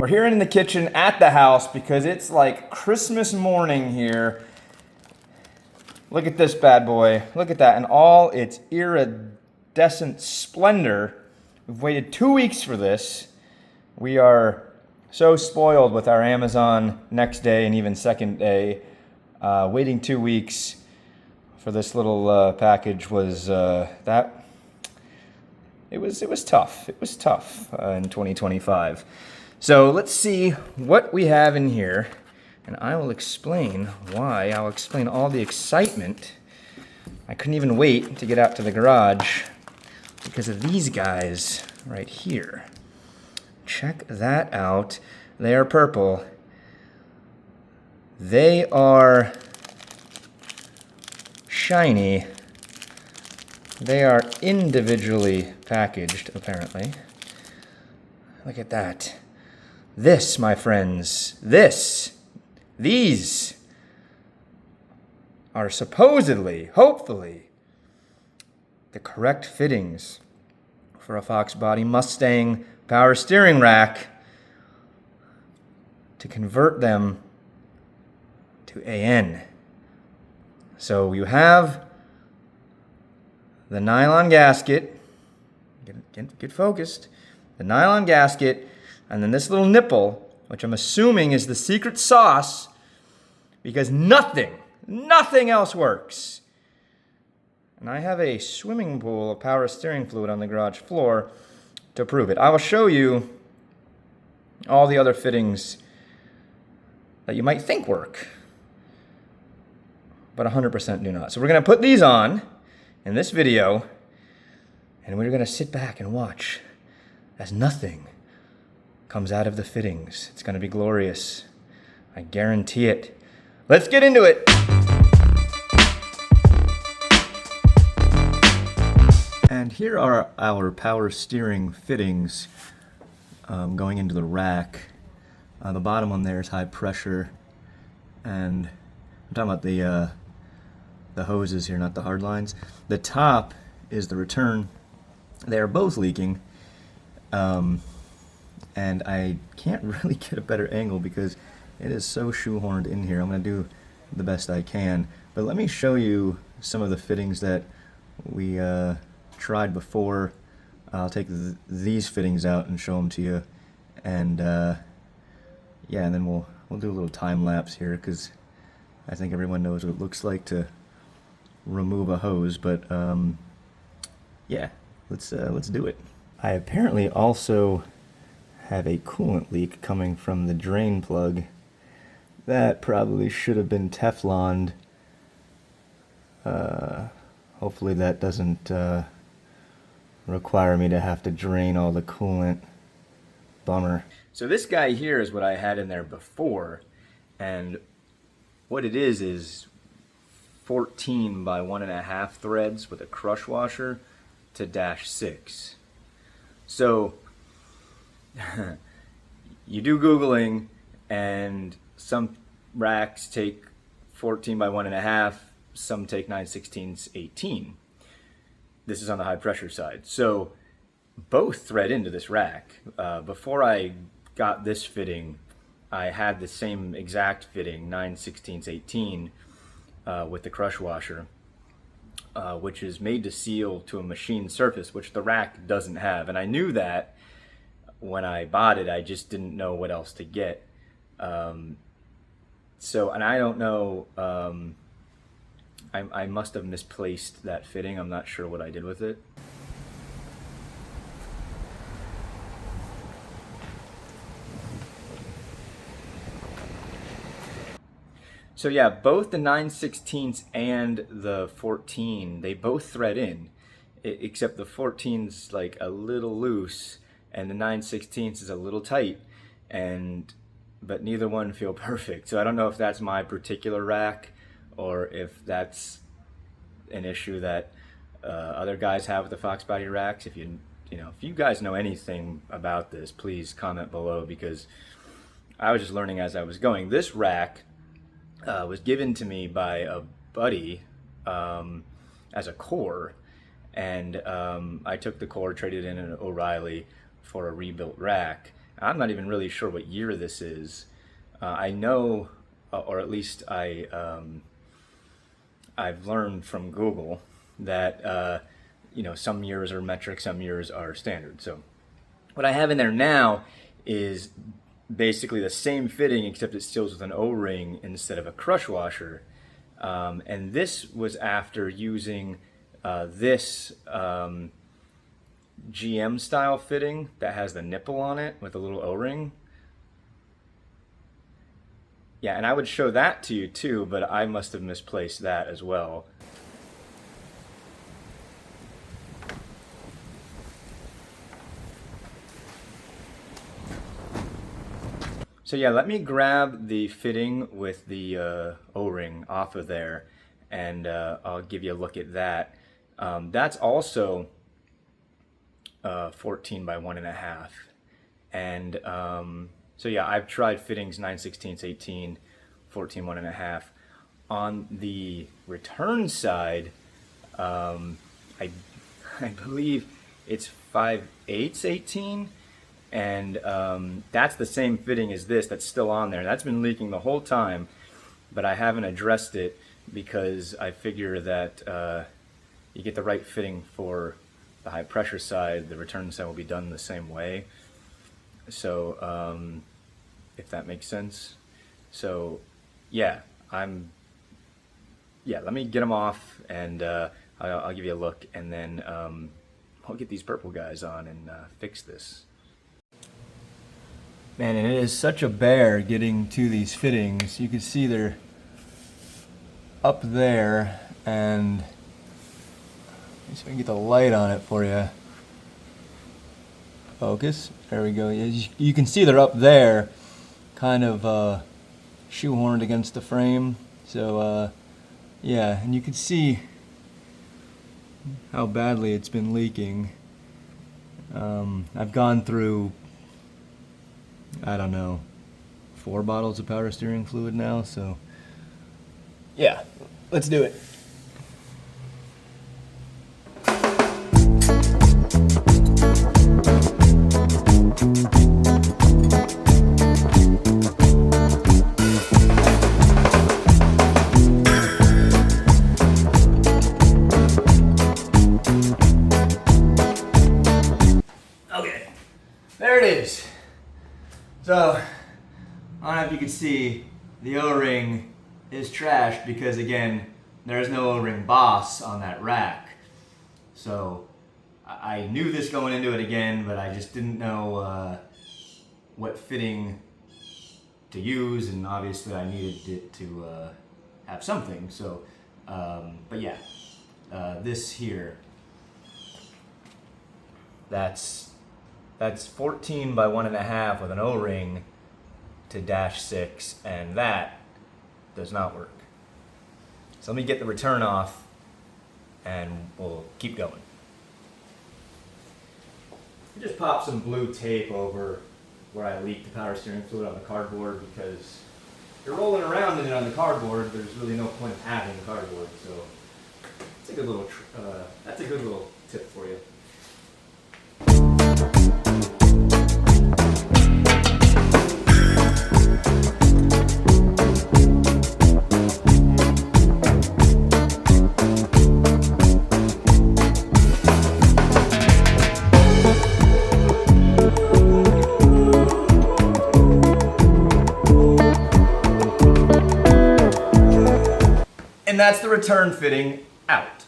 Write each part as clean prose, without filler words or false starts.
We're here in the kitchen at the house because it's like Christmas morning here. Look at this bad boy. Look at that in all its iridescent splendor. We've waited 2 weeks for this. We are so spoiled with our Amazon next day and even second day. Waiting 2 weeks for this little package was it was tough. It was tough in 2025. So let's see what we have in here, and I will explain why. I'll explain all the excitement. I couldn't even wait to get out to the garage because of these guys right here. Check that out. They are purple. They are shiny. They are individually packaged, apparently. Look at that. This, my friends, these are supposedly, hopefully, the correct fittings for a Foxbody Mustang power steering rack to convert them to AN. So you have the nylon gasket, get focused, the nylon gasket, and then this little nipple, which I'm assuming is the secret sauce, because nothing else works. And I have a swimming pool of power steering fluid on the garage floor to prove it. I will show you all the other fittings that you might think work, but 100% do not. So we're going to put these on in this video, and we're going to sit back and watch as nothing comes out of the fittings. It's going to be glorious. I guarantee it. Let's get into it. And here are our power steering fittings going into the rack. The bottom one there is high pressure, and I'm talking about the hoses here, not the hard lines. The top is the return. They are both leaking. And I can't really get a better angle because it is so shoehorned in here. I'm going to do the best I can. But let me show you some of the fittings that we tried before. I'll take these fittings out and show them to you. And yeah, and then we'll do a little time lapse here because I think everyone knows what it looks like to remove a hose. But yeah, let's do it. I apparently also have a coolant leak coming from the drain plug. That probably should have been Tefloned. Hopefully that doesn't require me to have to drain all the coolant. Bummer. So this guy here is what I had in there before, and what it is 14 by 1.5 threads with a crush washer to -6. So you do Googling, and some racks take 14 by 1.5, some take 9/16 18. This is on the high pressure side. So both thread into this rack. Before I got this fitting, I had the same exact fitting, 9/16 18, with the crush washer, which is made to seal to a machine surface, which the rack doesn't have. And I knew that when I bought it. I just didn't know what else to get. So, and I don't know, I must have misplaced that fitting. I'm not sure what I did with it. So yeah, both the 9/16 and the 14, they both thread in, except the 14's like a little loose and the 9/16 is a little tight, but neither one feel perfect. So I don't know if that's my particular rack or if that's an issue that other guys have with the Foxbody racks. If you guys know anything about this, please comment below, because I was just learning as I was going. This rack was given to me by a buddy as a core, and I took the core, traded in an O'Reilly for a rebuilt rack. I'm not even really sure what year this is. I know, or at least I've learned from Google that you know, some years are metric, some years are standard. So what I have in there now is basically the same fitting, except it seals with an O-ring instead of a crush washer. And this was after using this GM style fitting that has the nipple on it with a little O-ring. Yeah, and I would show that to you too, but I must have misplaced that as well. So yeah, let me grab the fitting with the O-ring off of there, and I'll give you a look at that. That's also 14 by 1.5. And so yeah, I've tried fittings 9/16, 18, 14, 1.5. On the return side, I believe it's 5/8, 18. And that's the same fitting as this that's still on there. That's been leaking the whole time, but I haven't addressed it because I figure that you get the right fitting for the high pressure side, the return side will be done the same way. So if that makes sense. So yeah, let me get them off, and I'll give you a look, and then I'll get these purple guys on and fix this. Man, and it is such a bear getting to these fittings. You can see they're up there, and let me see if I can get the light on it for you. Focus. There we go. You can see they're up there, kind of shoehorned against the frame. So yeah, and you can see how badly it's been leaking. I've gone through, I don't know, 4 bottles of power steering fluid now, so yeah, let's do it. Okay, there it is. So, I don't know if you can see, the O-ring is trashed because, again, there's no O-ring boss on that rack. So, I knew this going into it again, but I just didn't know what fitting to use, and obviously I needed it to have something. So, but yeah, this here, that's 14 by 1.5 with an O-ring to -6, and that does not work. So let me get the return off, and we'll keep going. Just pop some blue tape over where I leaked the power steering fluid on the cardboard, because if you're rolling around in it on the cardboard, there's really no point in having the cardboard. So it's a good little that's a good little tip for you. And that's the return fitting out.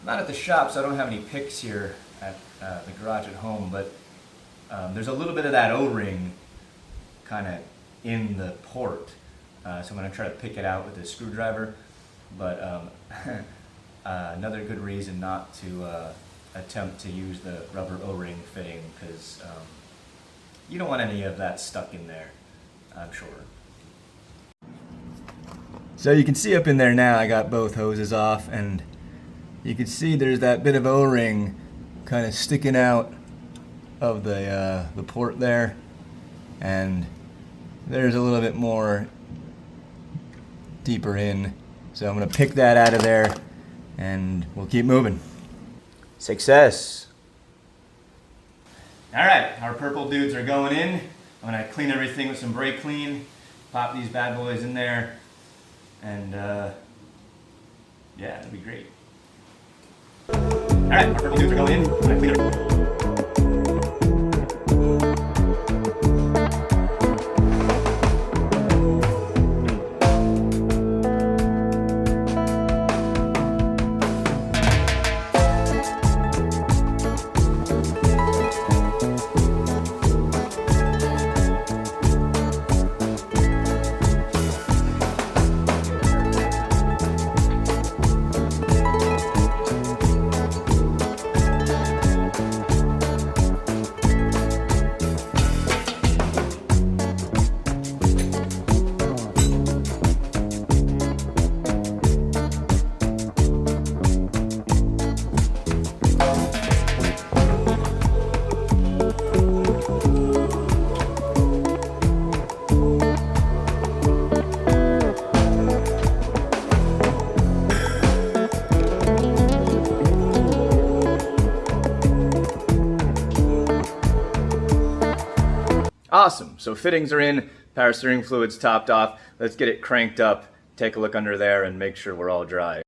I'm not at the shop, so I don't have any pics here at the garage at home, but there's a little bit of that O-ring kind of in the port. So I'm going to try to pick it out with a screwdriver, but another good reason not to attempt to use the rubber O-ring fitting, because you don't want any of that stuck in there, I'm sure. So you can see up in there now, I got both hoses off, and you can see there's that bit of O-ring kind of sticking out of the port there, and there's a little bit more deeper in. So I'm going to pick that out of there, and we'll keep moving. Success. All right, our purple dudes are going in. I'm gonna clean everything with some brake clean, pop these bad boys in there, and yeah, it'll be great. All right, our purple dudes are going in. I'm gonna clean everything. Awesome, so fittings are in, power steering fluid's topped off. Let's get it cranked up, take a look under there and make sure we're all dry.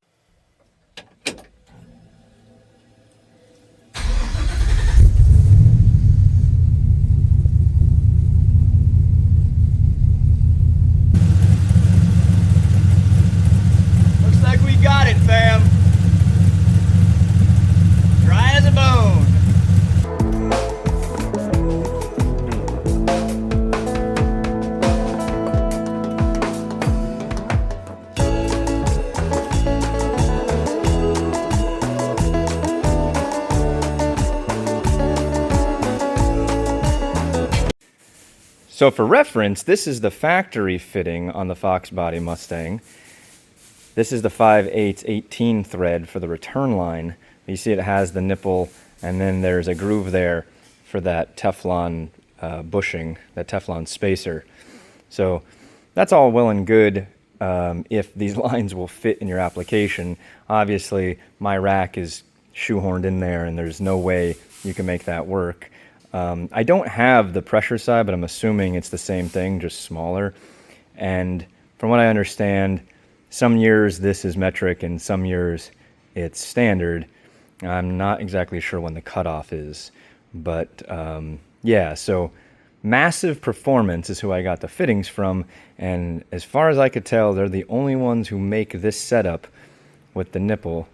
Looks like we got it, fam. Dry as a bone. So for reference, this is the factory fitting on the Foxbody Mustang. This is the 5/8 18 thread for the return line. You see it has the nipple, and then there's a groove there for that Teflon bushing, that Teflon spacer. So that's all well and good if these lines will fit in your application. Obviously, my rack is shoehorned in there, and there's no way you can make that work. I don't have the pressure side, but I'm assuming it's the same thing, just smaller. And from what I understand, some years this is metric and some years it's standard. I'm not exactly sure when the cutoff is, but yeah, so Massive Performance is who I got the fittings from, and as far as I could tell, they're the only ones who make this setup with the nipple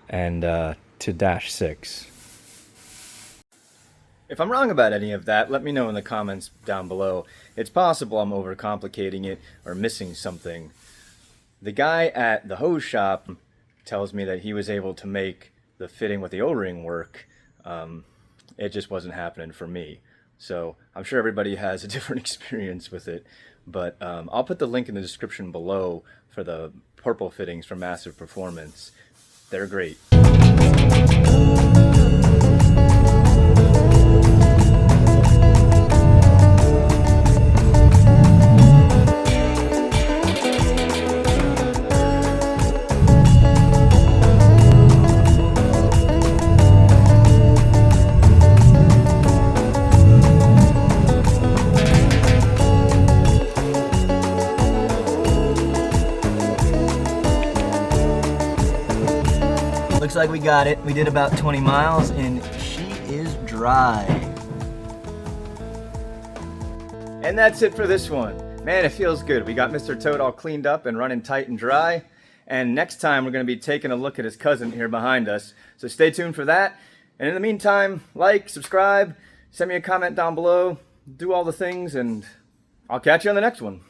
and to -6. If I'm wrong about any of that, let me know in the comments down below. It's possible I'm overcomplicating it or missing something. The guy at the hose shop tells me that he was able to make the fitting with the O-ring work. It just wasn't happening for me. So I'm sure everybody has a different experience with it. But I'll put the link in the description below for the purple fittings from Massive Performance. They're great. Looks like we got it. We did about 20 miles and she is dry. And that's it for this one. Man, it feels good. We got Mr. Toad all cleaned up and running tight and dry. And next time we're going to be taking a look at his cousin here behind us. So stay tuned for that. And in the meantime, like, subscribe, send me a comment down below, do all the things, and I'll catch you on the next one.